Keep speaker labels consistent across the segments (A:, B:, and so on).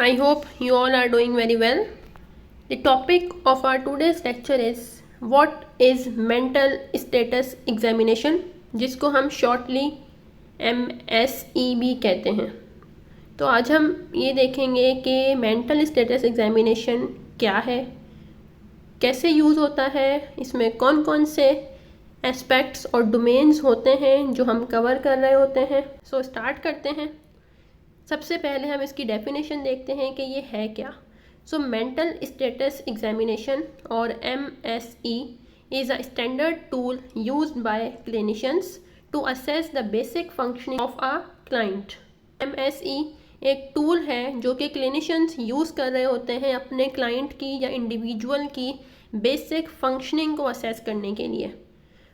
A: I hope you all are doing very well. The topic of our today's lecture is what is mental status examination, जिसको हम shortly MSE भी कहते हैं. तो आज हम ये देखेंगे कि मेंटल स्टेटस एग्जामिनेशन क्या है, कैसे यूज़ होता है, इसमें कौन कौन से एस्पेक्ट्स और डोमेन्स होते हैं जो हम कवर कर रहे होते हैं. सो स्टार्ट करते हैं. सबसे पहले हम इसकी डेफिनेशन देखते हैं कि ये है क्या. सो मेंटल स्टेटस एग्जामिनेशन और MSE is a standard tool used by clinicians to assess the basic functioning of a client. MSE एक टूल है जो कि क्लिनिशियंस यूज़ कर रहे होते हैं अपने क्लाइंट की या इंडिविजुअल की बेसिक फंक्शनिंग को असेस करने के लिए.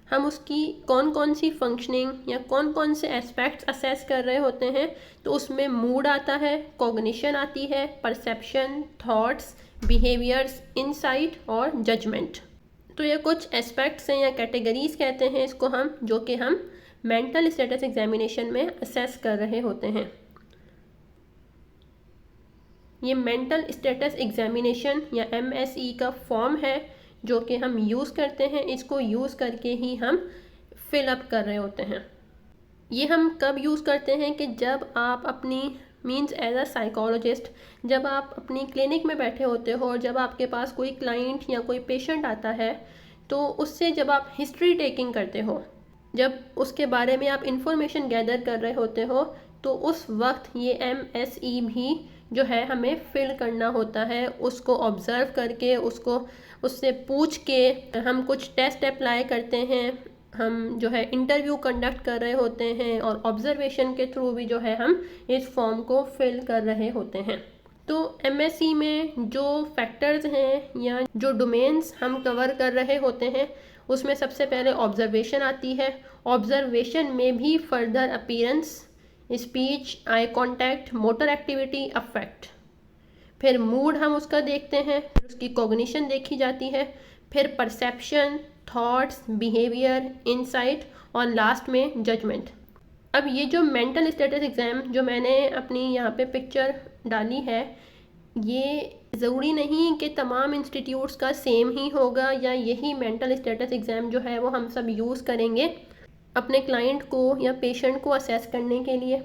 A: हम उसकी कौन कौन सी फंक्शनिंग या कौन कौन से एस्पेक्ट्स असेस कर रहे होते हैं. तो उसमें मूड आता है, कॉग्निशन आती है, परसेप्शन, थॉट्स, बिहेवियर्स, इनसाइट और जजमेंट. तो ये कुछ एस्पेक्ट्स हैं या कैटेगरीज कहते हैं इसको हम, जो कि हम मेंटल स्टेटस एग्जामिनेशन में असेस कर रहे होते हैं. ये मेंटल स्टेटस एग्जामिनेशन या MSE का फॉर्म है जो कि हम यूज़ करते हैं. इसको यूज़ करके ही हम फिलअप कर रहे होते हैं. ये हम कब यूज़ करते हैं कि जब आप अपनी मींस एज अ साइकोलॉजिस्ट जब आप अपनी क्लिनिक में बैठे होते हो और जब आपके पास कोई क्लाइंट या कोई पेशेंट आता है तो उससे जब आप हिस्ट्री टेकिंग करते हो, जब उसके बारे में आप इंफॉर्मेशन गैदर कर रहे होते हो, तो उस वक्त ये MSE भी जो है हमें फिल करना होता है. उसको ऑब्ज़र्व करके, उसको उससे पूछ के हम कुछ टेस्ट अप्लाई करते हैं, हम जो है इंटरव्यू कंडक्ट कर रहे होते हैं और ऑब्जर्वेशन के थ्रू भी जो है हम इस फॉर्म को फिल कर रहे होते हैं. तो MSE में जो फैक्टर्स हैं या जो डोमेन्स हम कवर कर रहे होते हैं उसमें सबसे पहले ऑब्जर्वेशन आती है. ऑब्जर्वेशन में भी further appearance, speech, eye contact, motor activity, affect. फिर मूड हम उसका देखते हैं, फिर उसकी कॉग्निशन देखी जाती है, फिर परसेप्शन, थॉट्स, बिहेवियर, इनसाइट और लास्ट में जजमेंट. अब ये जो मेंटल स्टेटस एग्ज़ाम जो मैंने अपनी यहाँ पे पिक्चर डाली है, ये ज़रूरी नहीं कि तमाम इंस्टीट्यूट्स का सेम ही होगा या यही मेंटल स्टेटस एग्ज़ाम जो है वो हम सब यूज़ करेंगे अपने क्लाइंट को या पेशेंट को असेस करने के लिए.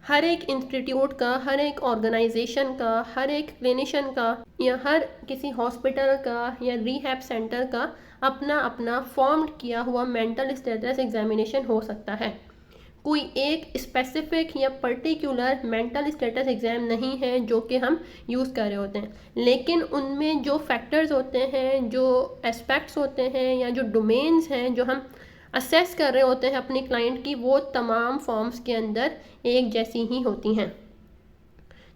A: हर एक इंस्टीट्यूट का, हर एक ऑर्गेनाइजेशन का, हर एक क्लिनिशियन का या हर किसी हॉस्पिटल का या रिहैब सेंटर का अपना अपना फॉर्म किया हुआ मेंटल स्टेटस एग्जामिनेशन हो सकता है. कोई एक स्पेसिफिक या पर्टिकुलर मेंटल स्टेटस एग्ज़ाम नहीं है जो कि हम यूज़ कर रहे होते हैं, लेकिन उनमें जो फैक्टर्स होते हैं, जो एस्पेक्ट्स होते हैं या जो डोमेन्स हैं जो हम असेस कर रहे होते हैं अपनी क्लाइंट की, वो तमाम फॉर्म्स के अंदर एक जैसी ही होती हैं.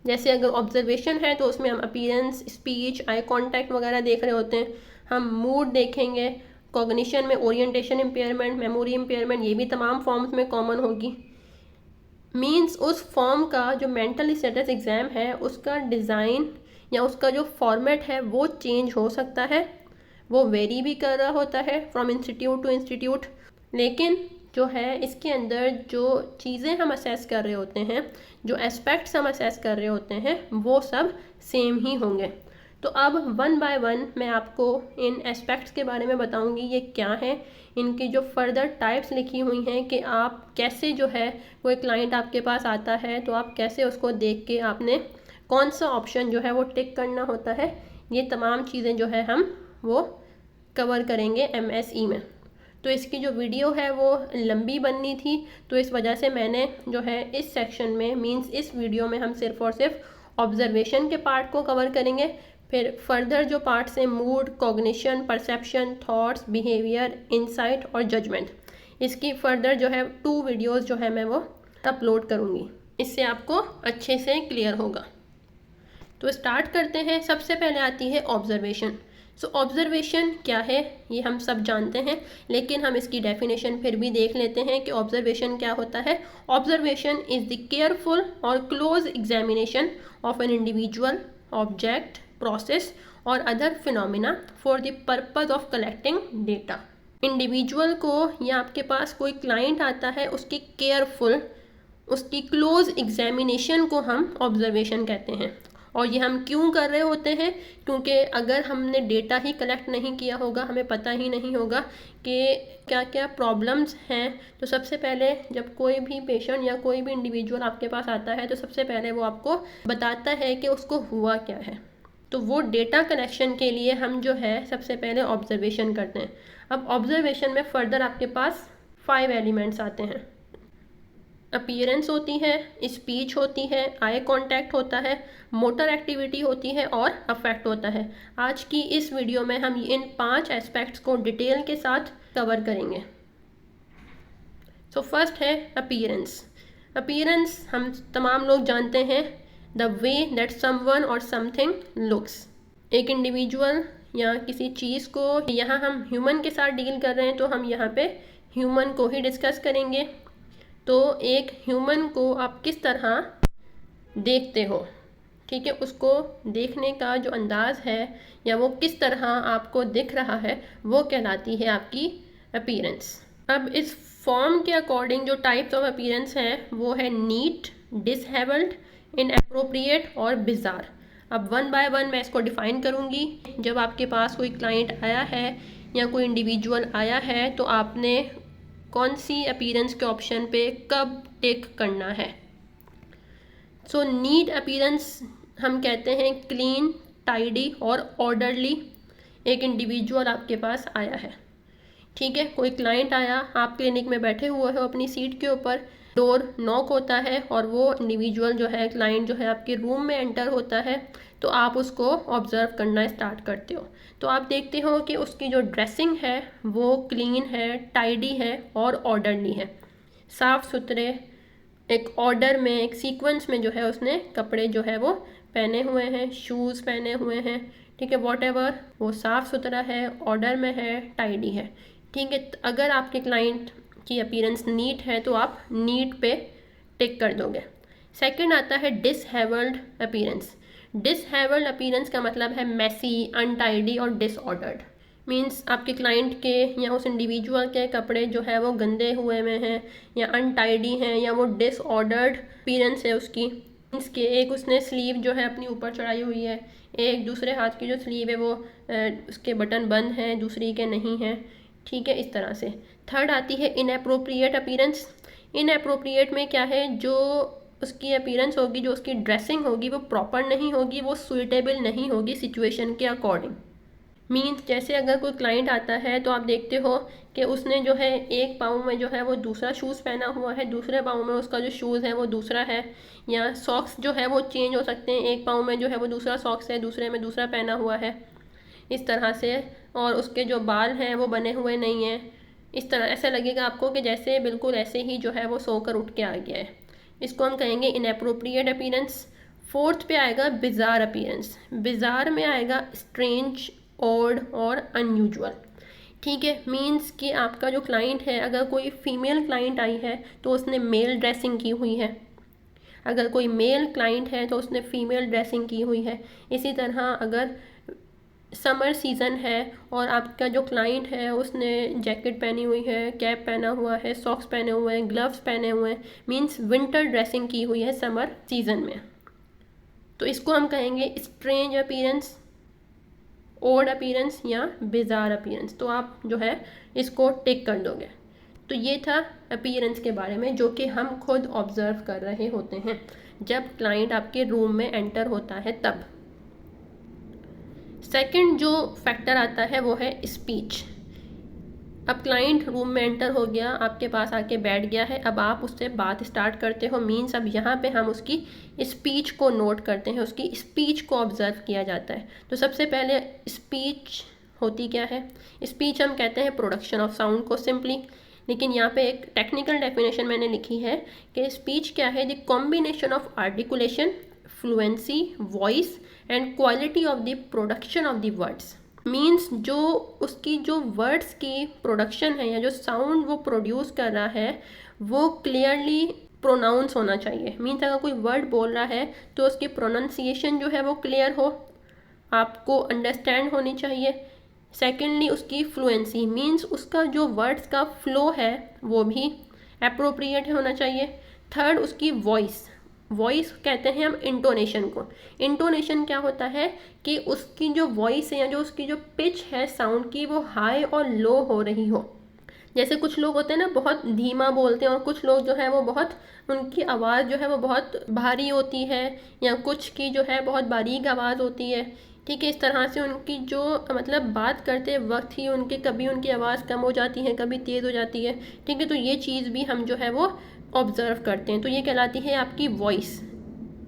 A: जैसे अगर ऑब्जर्वेशन है तो उसमें हम अपीयरेंस, स्पीच, आई कॉन्टैक्ट वगैरह देख रहे होते हैं. हम मूड देखेंगे. कॉग्निशन में ओरिएंटेशन इम्पेयरमेंट, मेमोरी इम्पेयरमेंट, ये भी तमाम फॉर्म्स में कॉमन होगी. मीन्स उस फॉर्म का जो मेंटल स्टेटस एग्ज़ाम है उसका डिज़ाइन या उसका जो फॉर्मेट है वो चेंज हो सकता है, वो वेरी भी कर रहा होता है फ्रॉम इंस्टीट्यूट टू इंस्टीट्यूट. लेकिन जो है इसके अंदर जो चीज़ें हम असेस कर रहे होते हैं, जो एस्पेक्ट्स हम असेस कर रहे होते हैं, वो सब सेम ही होंगे. तो अब वन बाय वन मैं आपको इन एस्पेक्ट्स के बारे में बताऊंगी ये क्या है, इनकी जो फर्दर टाइप्स लिखी हुई हैं कि आप कैसे जो है कोई क्लाइंट आपके पास आता है तो आप कैसे उसको देख के आपने कौन सा ऑप्शन जो है वो टिक करना होता है. ये तमाम चीज़ें जो है हम वो कवर करेंगे MSE में. तो इसकी जो वीडियो है वो लंबी बननी थी, तो इस वजह से मैंने जो है इस सेक्शन में मींस इस वीडियो में हम सिर्फ और सिर्फ ऑब्जर्वेशन के पार्ट को कवर करेंगे. फिर फर्दर जो पार्ट्स हैं mood, cognition, perception, thoughts, behaviour, insight और जजमेंट, इसकी फर्दर जो है 2 वीडियोज़ जो है मैं वो अपलोड करूँगी. इससे आपको अच्छे से क्लियर होगा. तो स्टार्ट करते हैं. सबसे पहले आती है ऑब्जर्वेशन. सो ऑब्जर्वेशन क्या है ये हम सब जानते हैं, लेकिन हम इसकी डेफिनेशन फिर भी देख लेते हैं कि ऑब्जर्वेशन क्या होता है. ऑब्जर्वेशन इज़ द केयरफुल और close examination of an individual, object, process और other phenomena for the purpose of collecting data. Individual को या आपके पास कोई क्लाइंट आता है उसकी केयरफुल उसकी क्लोज एग्जामिनेशन को हम ऑब्जर्वेशन कहते हैं। और ये हम क्यों कर रहे होते हैं? क्योंकि अगर हमने डेटा ही कलेक्ट नहीं किया होगा, हमें पता ही नहीं होगा कि क्या क्या प्रॉब्लम्स हैं, तो सबसे पहले जब कोई भी पेशेंट या कोई भी इंडिविजुअल आपके पास आता है तो सबसे पहले वो आपको बताता है कि उसको हुआ क्या है। तो वो डेटा कलेक्शन के लिए हम जो है सबसे पहले ऑब्जर्वेशन करते हैं। अब ऑब्जर्वेशन में फर्दर आपके पास 5 एलिमेंट्स आते हैं। अपीयरेंस होती है, स्पीच होती है, आई कांटेक्ट होता है, मोटर एक्टिविटी होती है और अफेक्ट होता है। आज की इस वीडियो में हम इन 5 एस्पेक्ट्स को डिटेल के साथ कवर करेंगे। सो फर्स्ट है अपीयरेंस। अपीयरेंस हम तमाम लोग जानते हैं, द वे दैट समवन और समथिंग लुक्स। एक इंडिविजुअल या किसी चीज़ को, यहाँ हम ह्यूमन के साथ डील कर रहे हैं तो हम यहाँ पे ह्यूमन को ही डिस्कस करेंगे। तो एक ह्यूमन को आप किस तरह देखते हो, ठीक है, उसको देखने का जो अंदाज़ है या वो किस तरह आपको दिख रहा है वो कहलाती है आपकी अपीयरेंस। अब इस फॉर्म के अकॉर्डिंग जो टाइप्स ऑफ अपीयरेंस हैं वो है नीट, डिसहेबल्ड, इनएप्रोप्रिएट और बिजार। अब वन बाय वन मैं इसको डिफ़ाइन करूँगी। जब आपके पास कोई क्लाइंट आया है या कोई इंडिविजुअल आया है तो आपने कौन सी अपीयरेंस के ऑप्शन पे कब टिक करना है। सो नीट अपीयरेंस हम कहते हैं क्लीन, टाइडी और ऑर्डरली। एक इंडिविजुअल आपके पास आया है, ठीक है, कोई क्लाइंट आया, आप क्लिनिक में बैठे हुए हो अपनी सीट के ऊपर, डोर नॉक होता है और वो इंडिविजुअल जो है, क्लाइंट जो है आपके रूम में एंटर होता है, तो आप उसको ऑब्ज़र्व करना स्टार्ट करते हो। तो आप देखते हो कि उसकी जो ड्रेसिंग है वो क्लीन है, टाइडी है और ऑर्डरली है। साफ़ सुथरे एक ऑर्डर में, एक सीक्वेंस में जो है उसने कपड़े जो है वो पहने हुए हैं, शूज़ पहने हुए हैं, ठीक है, वॉटेवर, वो साफ़ सुथरा है, ऑर्डर में है, टाइडी है, ठीक है। अगर आपके क्लाइंट की अपीयरेंस नीट है तो आप नीट पे टिक कर दोगे। सेकंड आता है डिसहेबल्ड अपीयरेंस। डिसहेबल्ड अपीयरेंस का मतलब है मैसी, अनटाइडी और डिसऑर्डर्ड। मीन्स आपके क्लाइंट के या उस इंडिविजुअल के कपड़े जो है वो गंदे हुए में हैं या अनटाइडी हैं या वो डिसऑर्डर्ड अपीयरेंस है उसकी। मीन्स के एक उसने स्लीव जो है अपनी ऊपर चढ़ाई हुई है, एक दूसरे हाथ की जो स्लीव है वो उसके बटन बंद हैं, दूसरी के नहीं हैं, ठीक है, इस तरह से। थर्ड आती है इनएप्रोप्रिएट अपीयरेंस। इनएप्रोप्रिएट में क्या है, जो उसकी अपीयरेंस होगी, जो उसकी ड्रेसिंग होगी वो प्रॉपर नहीं होगी, वो सूटेबल नहीं होगी सिचुएशन के अकॉर्डिंग। मीन्स जैसे अगर कोई क्लाइंट आता है तो आप देखते हो कि उसने जो है एक पाँव में जो है वो दूसरा शूज़ पहना हुआ है, दूसरे पाँव में उसका जो शूज़ है वो दूसरा है, या सॉक्स जो है वो चेंज हो सकते हैं, एक पाँव में जो है वो दूसरा सॉक्स है, दूसरे में दूसरा पहना हुआ है, इस तरह से। और उसके जो बाल हैं वो बने हुए नहीं हैं, इस तरह ऐसा लगेगा आपको कि जैसे बिल्कुल ऐसे ही जो है वो सोकर उठ के आ गया है। इसको हम कहेंगे इनएप्रोप्रिएट अपीयरेंस। फोर्थ पे आएगा बिजार अपीयरेंस। बिजार में आएगा स्ट्रेंज, ऑड और अनयूजुअल, ठीक है। मीन्स कि आपका जो क्लाइंट है, अगर कोई फीमेल क्लाइंट आई है तो उसने मेल ड्रेसिंग की हुई है, अगर कोई मेल क्लाइंट है तो उसने फीमेल ड्रेसिंग की हुई है। इसी तरह अगर समर सीज़न है और आपका जो क्लाइंट है उसने जैकेट पहनी हुई है, कैप पहना हुआ है, सॉक्स पहने हुए हैं, ग्लव्स पहने हुए हैं, मीन्स विंटर ड्रेसिंग की हुई है समर सीज़न में, तो इसको हम कहेंगे स्ट्रेंज अपीयरेंस, ऑड अपीयरेंस या बिजार अपीयरेंस। तो आप जो है इसको टिक कर दोगे। तो ये था अपीयरेंस के बारे में, जो कि हम खुद ऑब्जर्व कर रहे होते हैं जब क्लाइंट आपके रूम में एंटर होता है तब। सेकंड जो फैक्टर आता है वो है स्पीच। अब क्लाइंट रूम में एंटर हो गया, आपके पास आके बैठ गया है, अब आप उससे बात स्टार्ट करते हो। मीन्स अब यहाँ पे हम उसकी स्पीच को नोट करते हैं, उसकी स्पीच को ऑब्जर्व किया जाता है। तो सबसे पहले स्पीच होती क्या है? स्पीच हम कहते हैं प्रोडक्शन ऑफ साउंड को सिंपली, लेकिन यहाँ पे एक टेक्निकल डेफिनेशन मैंने लिखी है कि स्पीच क्या है, the combination of articulation, fluency, voice and quality of the production of the words. Means जो उसकी जो वर्ड्स की प्रोडक्शन है या जो साउंड वो प्रोड्यूस कर रहा है वो क्लियरली प्रोनाउंस होना चाहिए। मीन्स अगर कोई वर्ड बोल रहा है तो उसकी प्रोनाउंसिएशन जो है वो क्लियर हो, आपको अंडरस्टैंड होनी चाहिए। सेकेंडली उसकी फ्लुएंसी, मीन्स उसका जो वर्ड्स का फ्लो है वो भी एप्रोप्रिएट होना चाहिए। थर्ड उसकी वॉइस, वॉइस कहते हैं हम इंटोनेशन को। इंटोनेशन क्या होता है कि उसकी जो वॉइस है या जो उसकी जो पिच है साउंड की वो हाई और लो हो रही हो। जैसे कुछ लोग होते हैं ना बहुत धीमा बोलते हैं और कुछ लोग जो है वो बहुत, उनकी आवाज़ जो है वो बहुत भारी होती है, या कुछ की जो है बहुत बारीक आवाज़ होती है। ठीक है, इस तरह से उनकी जो मतलब बात करते वक्त ही उनके कभी उनकी आवाज़ कम हो जाती है, कभी तेज़ हो जाती है। ठीक है, तो ये चीज़ भी हम जो है वो ऑब्ज़र्व करते हैं। तो ये कहलाती है आपकी वॉइस,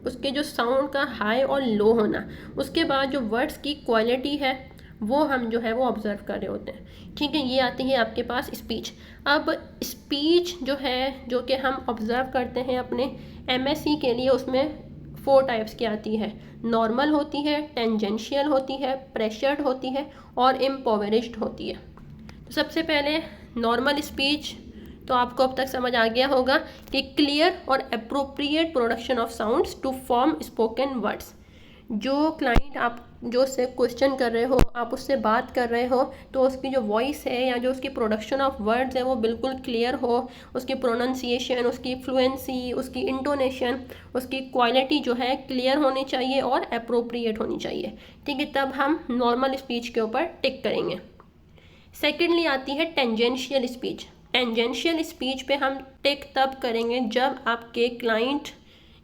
A: उसके जो साउंड का हाई और लो होना। उसके बाद जो वर्ड्स की क्वालिटी है वो हम जो है वो ऑब्ज़र्व कर रहे होते हैं। ठीक है, ये आती है आपके पास स्पीच। अब स्पीच जो है जो कि हम ऑब्ज़र्व करते हैं अपने एमएससी के लिए, उसमें 4 टाइप्स की आती है। नॉर्मल होती है, टेंजेंशियल होती है, प्रेशर्ड होती है और इम्पोवरिश्ड होती है। तो सबसे पहले नॉर्मल स्पीच, तो आपको अब तक समझ आ गया होगा कि क्लियर और appropriate production of sounds to form spoken words. जो क्लाइंट आप जो उससे क्वेश्चन कर रहे हो, आप उससे बात कर रहे हो, तो उसकी जो वॉइस है या जो उसकी प्रोडक्शन ऑफ वर्ड्स है वो बिल्कुल क्लियर हो, उसकी प्रोनाउंसिएशन, उसकी फ्लुएंसी, उसकी इंटोनेशन, उसकी क्वालिटी जो है क्लियर होनी चाहिए और अप्रोप्रिएट होनी चाहिए। ठीक है, तब हम नॉर्मल स्पीच के ऊपर टिक करेंगे। सेकेंडली आती है टेंजेंशियल स्पीच। टेंजेंशियल स्पीच पे हम टिक तब करेंगे जब आपके क्लाइंट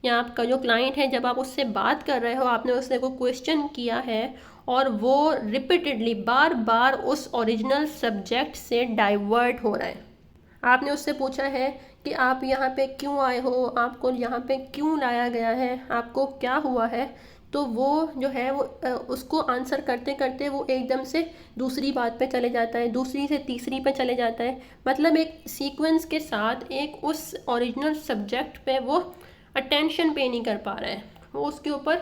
A: या आपका जो क्लाइंट है, जब आप उससे बात कर रहे हो, आपने उससे कोई क्वेश्चन किया है और वो रिपीटेडली बार बार उस ओरिजिनल सब्जेक्ट से डाइवर्ट हो रहा है। आपने उससे पूछा है कि आप यहाँ पे क्यों आए हो, आपको यहाँ पे क्यों लाया गया है, आपको क्या हुआ है, तो वो जो है वो उसको आंसर करते करते वो एकदम से दूसरी बात पे चले जाता है, दूसरी से तीसरी पे चले जाता है। मतलब एक सीक्वेंस के साथ एक उस ओरिजिनल सब्जेक्ट पे वो अटेंशन पे नहीं कर पा रहा है, वो उसके ऊपर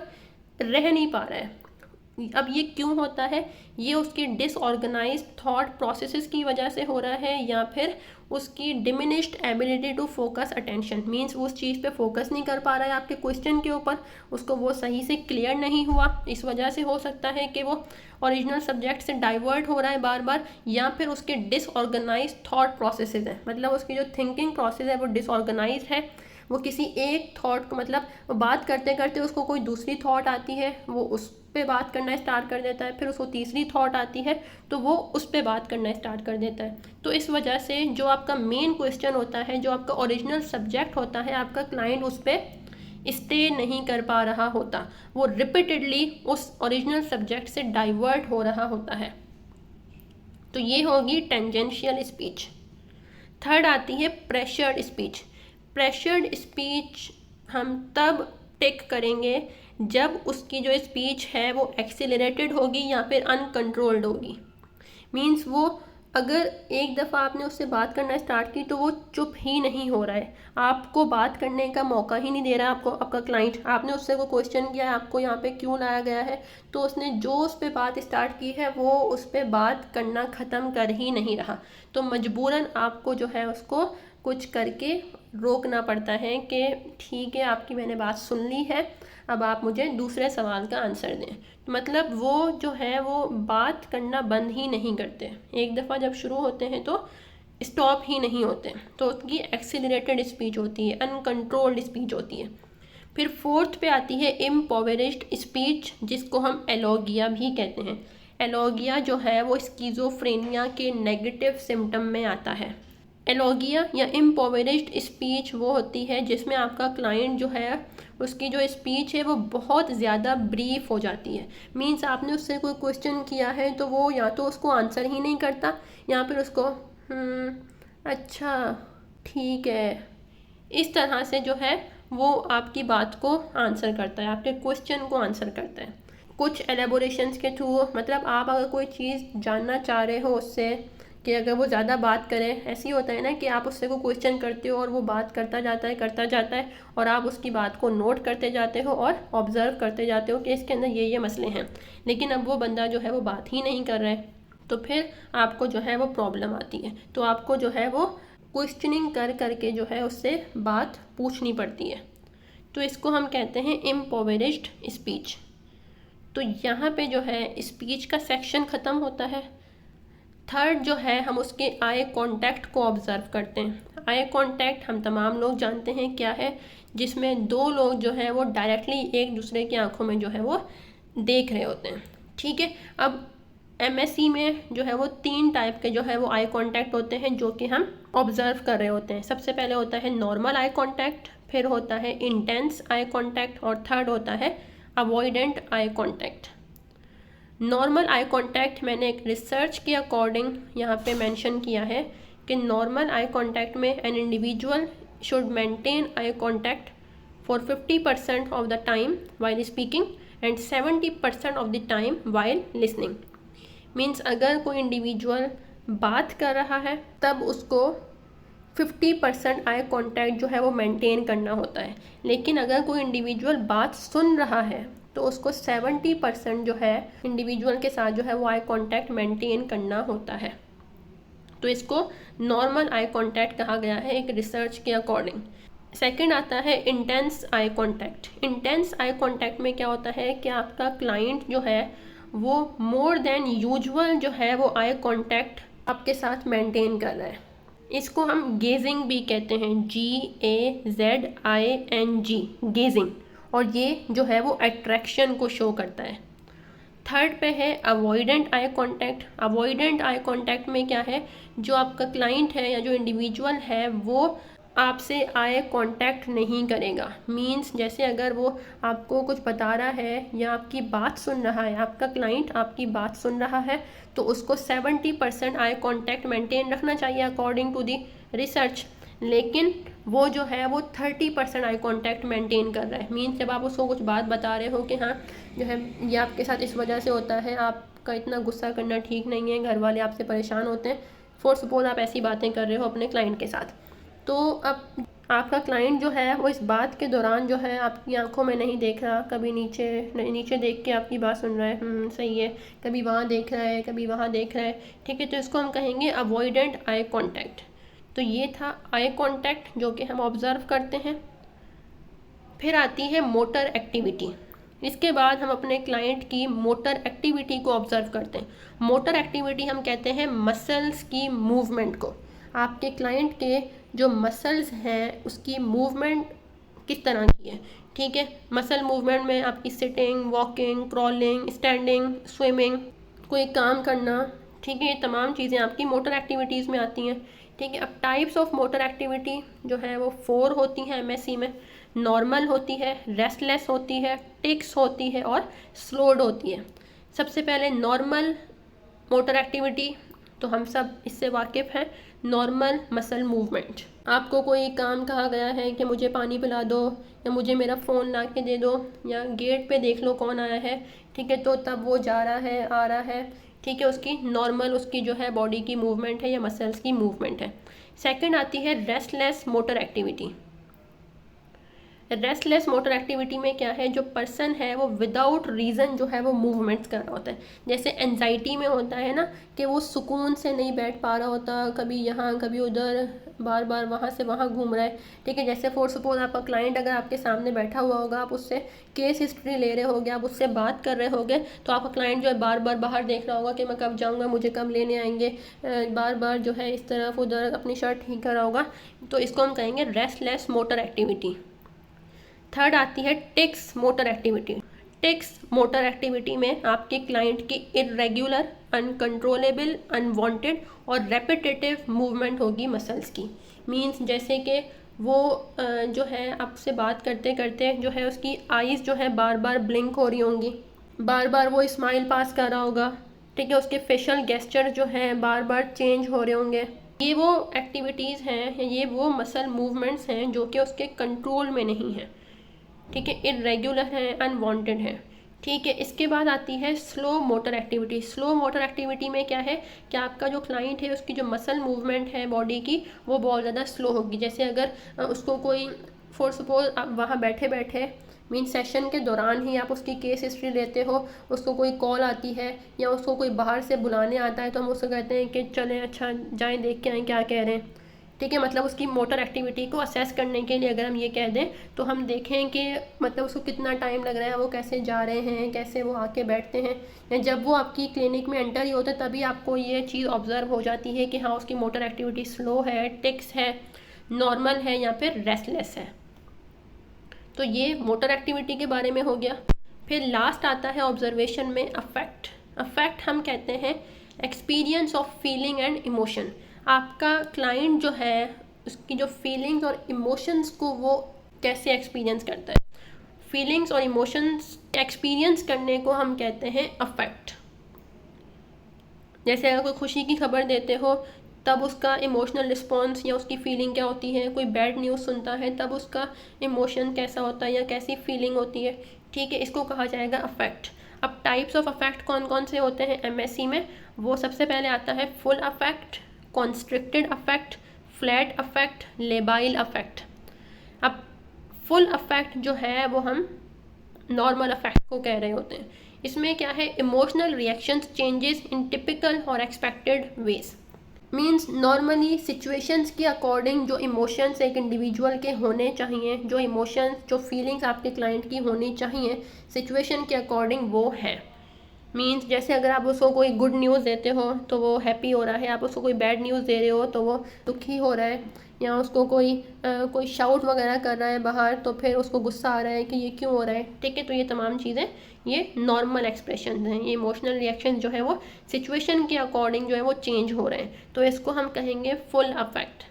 A: रह नहीं पा रहा है। अब ये क्यों होता है? ये उसकी डिसऑर्गेनाइज्ड थॉट प्रोसेसेस की वजह से हो रहा है, या फिर उसकी diminished ability to focus attention, means वो उस चीज़ पे फोकस नहीं कर पा रहा है आपके क्वेश्चन के ऊपर, उसको वो सही से क्लियर नहीं हुआ, इस वजह से हो सकता है कि वो ओरिजिनल सब्जेक्ट से डाइवर्ट हो रहा है बार बार, या फिर उसके डिसऑर्गेनाइज्ड थॉट प्रोसेसेस हैं, मतलब उसकी जो थिंकिंग प्रोसेस है वो डिसऑर्गेनाइज्ड है। वो किसी एक थॉट को, मतलब बात करते करते उसको कोई दूसरी थॉट आती है, वो उस पे बात करना स्टार्ट कर देता है, फिर उसको तीसरी थॉट आती है तो वो उस पे बात करना स्टार्ट कर देता है। तो इस वजह से जो आपका मेन क्वेश्चन होता है, जो आपका ओरिजिनल सब्जेक्ट होता है, आपका क्लाइंट उस पर स्टे नहीं कर पा रहा होता, वो रिपीटेडली उस ओरिजिनल सब्जेक्ट से डाइवर्ट हो रहा होता है। तो ये होगी टेंजेंशियल स्पीच। थर्ड आती है प्रेशर्ड स्पीच। प्रेशर्ड स्पीच हम तब टिक करेंगे जब उसकी जो स्पीच है वो एक्सीलरेटेड होगी या फिर अनकंट्रोल्ड होगी। मीन्स वो अगर एक दफ़ा आपने उससे बात करना स्टार्ट की तो वो चुप ही नहीं हो रहा है, आपको बात करने का मौका ही नहीं दे रहा है। आपको आपका क्लाइंट, आपने उससे कोई क्वेश्चन किया है, आपको यहाँ पे क्यों लाया गया है, तो उसने जो उस पर बात स्टार्ट की है वो उस पर बात करना ख़त्म कर ही नहीं रहा। तो मजबूरन आपको जो है उसको कुछ करके रोकना पड़ता है कि ठीक है, आपकी मैंने बात सुन ली है, अब आप मुझे दूसरे सवाल का आंसर दें। मतलब वो जो है वो बात करना बंद ही नहीं करते, एक दफ़ा जब शुरू होते हैं तो स्टॉप ही नहीं होते, तो उसकी एक्सीलरेटेड स्पीच होती है, अनकंट्रोल्ड स्पीच होती है। फिर फोर्थ पे आती है इम्पोवरिश्ड स्पीच, जिसको हम एलोगिया भी कहते हैं। एलोगिया जो है वो स्किज़ोफ्रेनिया के नेगेटिव सिम्टम में आता है। एलोगिया या इम्पोवरिश्ड स्पीच वो होती है जिसमें आपका क्लाइंट जो है उसकी जो स्पीच है वो बहुत ज़्यादा ब्रीफ हो जाती है। मीन्स आपने उससे कोई क्वेश्चन किया है तो वो या तो उसको आंसर ही नहीं करता, या फिर उसको अच्छा ठीक है, इस तरह से जो है वो आपकी बात को आंसर करता है, आपके क्वेश्चन को आंसर करता है कुछ एलेबोरेशंस के थ्रू। मतलब आप अगर कोई चीज़ जानना चाह रहे हो उससे कि अगर वो ज़्यादा बात करें, ऐसे ही होता है ना कि आप उससे को क्वेश्चन करते हो और वो बात करता जाता है और आप उसकी बात को नोट करते जाते हो और ऑब्ज़र्व करते जाते हो कि इसके अंदर ये मसले हैं, लेकिन अब वो बंदा जो है वो बात ही नहीं कर रहा है, तो फिर आपको जो है वो प्रॉब्लम आती है। तो आपको जो है वो क्वेश्चनिंग कर करके जो है उससे बात पूछनी पड़ती है। तो इसको हम कहते हैं इम्पोवरिश्ड स्पीच। तो यहाँ पे जो है स्पीच का सेक्शन ख़त्म होता है। थर्ड जो है हम उसके आई कांटेक्ट को ऑब्ज़र्व करते हैं। आई कांटेक्ट हम तमाम लोग जानते हैं क्या है, जिसमें दो लोग जो है वो डायरेक्टली एक दूसरे की आंखों में जो है वो देख रहे होते हैं। ठीक है, अब MSE में जो है वो 3 टाइप के जो है वो आई कांटेक्ट होते हैं जो कि हम ऑब्जर्व कर रहे होते हैं। सबसे पहले होता है नॉर्मल आई कांटेक्ट, फिर होता है इंटेंस आई कांटेक्ट और थर्ड होता है avoidant eye contact. Normal eye contact मैंने एक रिसर्च के अकॉर्डिंग यहाँ पे मेंशन किया है कि नॉर्मल आई कांटेक्ट में an individual should maintain eye contact for 50% of the time while speaking and 70% of the time while listening. Means अगर कोई इंडिविजुअल बात कर रहा है तब उसको 50% आई कांटेक्ट जो है वो मेंटेन करना होता है, लेकिन अगर कोई इंडिविजुअल बात सुन रहा है तो उसको 70% जो है इंडिविजुअल के साथ जो है वो आई कांटेक्ट मेंटेन करना होता है। तो इसको नॉर्मल आई कांटेक्ट कहा गया है एक रिसर्च के अकॉर्डिंग। सेकंड आता है intense eye contact. Intense eye contact में क्या होता है कि आपका क्लाइंट जो है वो मोर देन यूजुअल जो है वो आई कांटेक्ट आपके साथ मेंटेन कर रहा है। इसको हम गेजिंग भी कहते हैं, GAZING, गेजिंग, और ये जो है वो अट्रैक्शन को शो करता है। थर्ड पे है avoidant eye contact. Avoidant eye contact में क्या है, जो आपका क्लाइंट है या जो इंडिविजुअल है वो आपसे आई कांटेक्ट नहीं करेगा। मींस जैसे अगर वो आपको कुछ बता रहा है या आपकी बात सुन रहा है, आपका क्लाइंट आपकी बात सुन रहा है, तो उसको 70% आई कांटेक्ट मेंटेन रखना चाहिए अकॉर्डिंग टू दी रिसर्च, लेकिन वो जो है वो 30% आई कांटेक्ट मेंटेन कर रहा है। मीन्स जब आप उसको कुछ बात बता रहे हो कि हाँ जो है ये आपके साथ इस वजह से होता है, आपका इतना गुस्सा करना ठीक नहीं है, घर वाले आपसे परेशान होते हैं, फॉर सपोज आप ऐसी बातें कर रहे हो अपने क्लाइंट के साथ, तो अब आपका क्लाइंट जो है वो इस बात के दौरान जो है आपकी आंखों में नहीं देख रहा, कभी नीचे देख के आपकी बात सुन रहा है, सही है, कभी वहाँ देख रहा है, कभी वहाँ देख रहा है, ठीक है, तो इसको हम कहेंगे अवॉइडेंट आई कांटेक्ट। तो ये था आई कांटेक्ट जो कि हम ऑब्जर्व करते हैं। फिर आती है मोटर एक्टिविटी। इसके बाद हम अपने क्लाइंट की मोटर एक्टिविटी को ऑब्जर्व करते हैं। मोटर एक्टिविटी हम कहते हैं मसल्स की मूवमेंट को। आपके क्लाइंट के जो मसल्स हैं उसकी मूवमेंट किस तरह की है, ठीक है। मसल मूवमेंट में आपकी sitting, walking, crawling, standing, swimming, कोई काम करना, ठीक है, ये तमाम चीज़ें आपकी मोटर एक्टिविटीज़ में आती हैं, ठीक है। अब टाइप्स ऑफ मोटर एक्टिविटी जो है वो 4 होती हैं MSE में। नॉर्मल होती है, रेस्टलेस होती है, टिक्स होती है और स्लोड होती है। सबसे पहले नॉर्मल मोटर एक्टिविटी, तो हम सब इससे वाकिफ़ हैं। नॉर्मल मसल मूवमेंट, आपको कोई काम कहा गया है कि मुझे पानी पिला दो या मुझे मेरा फ़ोन ला के दे दो या गेट पे देख लो कौन आया है, ठीक है, तो तब वो जा रहा है, आ रहा है, ठीक है, उसकी नॉर्मल उसकी जो है बॉडी की मूवमेंट है या मसल्स की मूवमेंट है। सेकंड आती है restless motor activity. Restless motor activity में क्या है, जो पर्सन है वो विदाउट रीज़न जो है वो मूवमेंट्स कर रहा होता है। जैसे एंजाइटी में होता है ना कि वो सुकून से नहीं बैठ पा रहा होता, कभी यहाँ कभी उधर, बार बार वहाँ से वहाँ घूम रहा है, ठीक है। जैसे फॉर सपोज आपका क्लाइंट अगर आपके सामने बैठा हुआ होगा, आप उससे केस हिस्ट्री ले रहे होगे, आप उससे बात कर रहे होगे, तो आपका क्लाइंट जो है बार बार बाहर देख रहा होगा कि मैं कब जाऊँगा, मुझे कब लेने आएंगे, बार बार जो है इस तरफ उधर अपनी शर्ट ठीक कर रहा होगा, तो इसको हम कहेंगे रेस्टलेस मोटर एक्टिविटी। थर्ड आती है tics motor activity. Tics motor activity में आपके क्लाइंट की इरेगुलर, अनकंट्रोलेबल, अनवांटेड और रेपिटेटिव मूवमेंट होगी मसल्स की। मींस जैसे कि वो जो है आपसे बात करते करते जो है उसकी आईज़ जो है बार बार ब्लिंक हो रही होंगी, बार बार वो स्माइल पास कर रहा होगा, ठीक है, उसके फेशियल गेस्चर जो हैं बार बार चेंज हो रहे होंगे। ये वो एक्टिविटीज़ हैं, ये वो मसल मूवमेंट्स हैं जो कि उसके कंट्रोल में नहीं है, ठीक है, इरेगुलर है, अनवांटेड है, ठीक है। इसके बाद आती है slow motor activity. Slow motor activity में क्या है कि आपका जो क्लाइंट है उसकी जो मसल मूवमेंट है बॉडी की वो बहुत ज़्यादा स्लो होगी। जैसे अगर उसको कोई फॉर सपोज आप वहाँ बैठे बैठे मीन सेशन के दौरान ही आप उसकी केस हिस्ट्री लेते हो, उसको कोई कॉल आती है या उसको कोई बाहर से बुलाने आता है, तो हम उसको कहते हैं कि चलें अच्छा जाएँ देख के आएँ क्या कह रहे हैं, ठीक है। मतलब उसकी मोटर एक्टिविटी को असेस करने के लिए अगर हम ये कह दें तो हम देखें कि मतलब उसको कितना टाइम लग रहा है, वो कैसे जा रहे हैं, कैसे वो आके बैठते हैं, या जब वो आपकी क्लिनिक में एंटर ही होता है तभी आपको ये चीज़ ऑब्जर्व हो जाती है कि हाँ उसकी मोटर एक्टिविटी स्लो है, टिक्स है, नॉर्मल है या फिर रेस्टलेस है। तो ये मोटर एक्टिविटी के बारे में हो गया। फिर लास्ट आता है ऑब्जर्वेशन में अफेक्ट। अफेक्ट हम कहते हैं experience of feeling and emotion. आपका क्लाइंट जो है उसकी जो फीलिंग्स और इमोशंस को वो कैसे एक्सपीरियंस करता है। फीलिंग्स और इमोशंस एक्सपीरियंस करने को हम कहते हैं अफेक्ट। जैसे अगर कोई खुशी की खबर देते हो तब उसका इमोशनल रिस्पॉन्स या उसकी फीलिंग क्या होती है, कोई बैड न्यूज़ सुनता है तब उसका इमोशन कैसा होता है या कैसी फीलिंग होती है, ठीक है, इसको कहा जाएगा अफेक्ट। अब टाइप्स ऑफ अफेक्ट कौन कौन से होते हैं एमएससी में, वो सबसे पहले आता है full affect, constricted affect, flat affect, labile affect. अब फुल अफेक्ट जो है वो हम नॉर्मल अफेक्ट को कह रहे होते हैं। इसमें क्या है, emotional reactions changes in typical और expected ways. Means normally situations के अकॉर्डिंग जो इमोशंस एक इंडिविजुअल के होने चाहिए, जो इमोशंस जो फीलिंग्स आपके क्लाइंट की होनी चाहिए सिचुएशन के अकॉर्डिंग वो है। मीन्स जैसे अगर आप उसको कोई गुड न्यूज़ देते हो तो वो हैप्पी हो रहा है, आप उसको कोई बैड न्यूज़ दे रहे हो तो वो दुखी हो रहा है, या उसको कोई शाउट वगैरह कर रहा है बाहर तो फिर उसको गुस्सा आ रहा है कि ये क्यों हो रहा है, ठीक है। तो ये तमाम चीज़ें ये नॉर्मल एक्सप्रेशन हैं, ये इमोशनल रिएक्शन जो है वो सिचुएशन के अकॉर्डिंग जो है वो चेंज हो रहे हैं, तो इसको हम कहेंगे फुल अफेक्ट।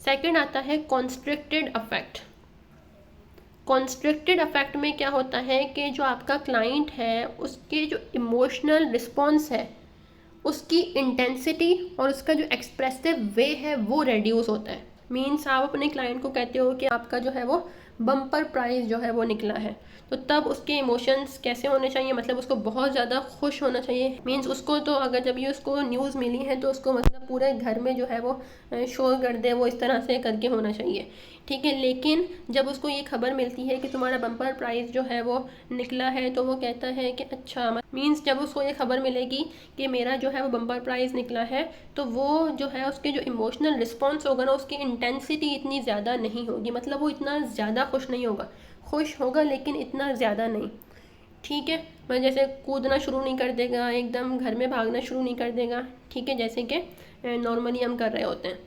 A: सेकेंड आता है कॉन्स्ट्रिक्टेड अफेक्ट। कॉन्स्ट्रिक्टेड अफेक्ट में क्या होता है कि जो आपका क्लाइंट है उसके जो इमोशनल रिस्पॉन्स है उसकी इंटेंसिटी और उसका जो एक्सप्रेसिव वे है वो रेड्यूस होता है। मीन्स आप अपने क्लाइंट को कहते हो कि आपका जो है वो बम्पर प्राइस जो है वो निकला है, तो तब उसके इमोशंस कैसे होने चाहिए, मतलब उसको बहुत ज़्यादा खुश होना चाहिए। मीन्स उसको तो अगर जब ये उसको न्यूज़ मिली है तो उसको मतलब पूरे घर में जो है वो शोर कर दे, वो इस तरह से करके होना चाहिए, ठीक है। लेकिन जब उसको ये खबर मिलती है कि तुम्हारा बम्पर प्राइस जो है वो निकला है तो वो कहता है कि अच्छा, मीन्स जब उसको ये खबर मिलेगी कि मेरा जो है वो बम्पर प्राइस निकला है तो वो जो है उसके जो इमोशनल रिस्पॉन्स होगा ना उसकी इंटेंसिटी इतनी ज़्यादा नहीं होगी, मतलब वो इतना ज़्यादा खुश नहीं होगा, खुश होगा लेकिन इतना ज़्यादा नहीं, ठीक है। मैं जैसे कूदना शुरू नहीं कर देगा, एकदम घर में भागना शुरू नहीं कर देगा, ठीक है, जैसे कि नॉर्मली हम कर रहे होते हैं।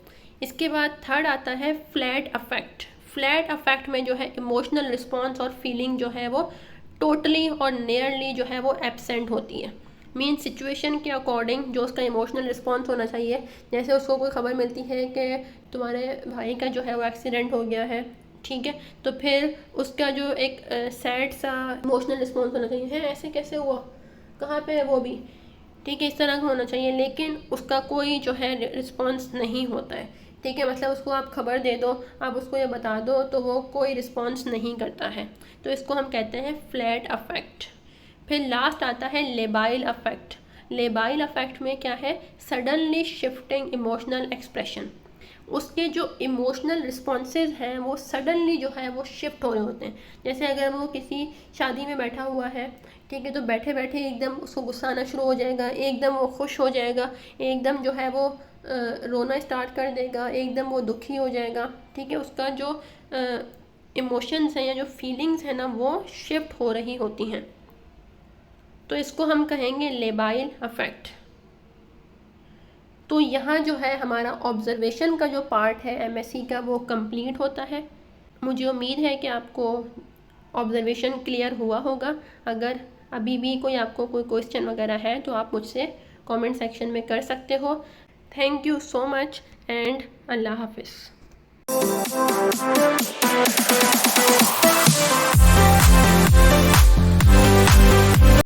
A: इसके बाद थर्ड आता है फ्लैट अफेक्ट। फ्लैट अफेक्ट में जो है इमोशनल रिस्पॉन्स और फीलिंग जो है वो टोटली और नियरली जो है वो एब्सेंट होती है। मीन सिचुएशन के अकॉर्डिंग जो उसका इमोशनल रिस्पॉन्स होना चाहिए, जैसे उसको कोई खबर मिलती है कि तुम्हारे भाई का जो है वो एक्सीडेंट हो गया है, ठीक है, तो फिर उसका जो एक सैड सा इमोशनल रिस्पॉन्स होना चाहिए, है ऐसे कैसे हुआ, कहाँ पे है वो भी, ठीक है, इस तरह का होना चाहिए। लेकिन उसका कोई जो है रिस्पॉन्स नहीं होता है, ठीक है, मतलब उसको आप खबर दे दो, आप उसको ये बता दो तो वो कोई रिस्पॉन्स नहीं करता है, तो इसको हम कहते हैं फ्लैट अफेक्ट। फिर लास्ट आता है लेबाइल अफेक्ट। लेबाइल अफेक्ट में क्या है, सडनली शिफ्टिंग इमोशनल एक्सप्रेशन। उसके जो इमोशनल रिस्पॉन्सेज हैं वो सडनली जो है वो शिफ्ट हो रहे होते हैं। जैसे अगर वो किसी शादी में बैठा हुआ है, ठीक है, तो बैठे बैठे एकदम उसको गुस्सा आना शुरू हो जाएगा, एकदम वो खुश हो जाएगा, एकदम जो है वो रोना स्टार्ट कर देगा, एकदम वो दुखी हो जाएगा, ठीक है। उसका जो इमोशंस हैं या जो फीलिंग्स हैं ना वो शिफ्ट हो रही होती हैं, तो इसको हम कहेंगे लेबाइल अफेक्ट। तो यहाँ जो है हमारा ऑब्जर्वेशन का जो पार्ट है एमएससी का वो कंप्लीट होता है। मुझे उम्मीद है कि आपको ऑब्जर्वेशन क्लियर हुआ होगा। अगर अभी भी कोई आपको कोई क्वेश्चन वगैरह है तो आप मुझसे कमेंट सेक्शन में कर सकते हो। Thank you so much and अल्लाह हाफिज़।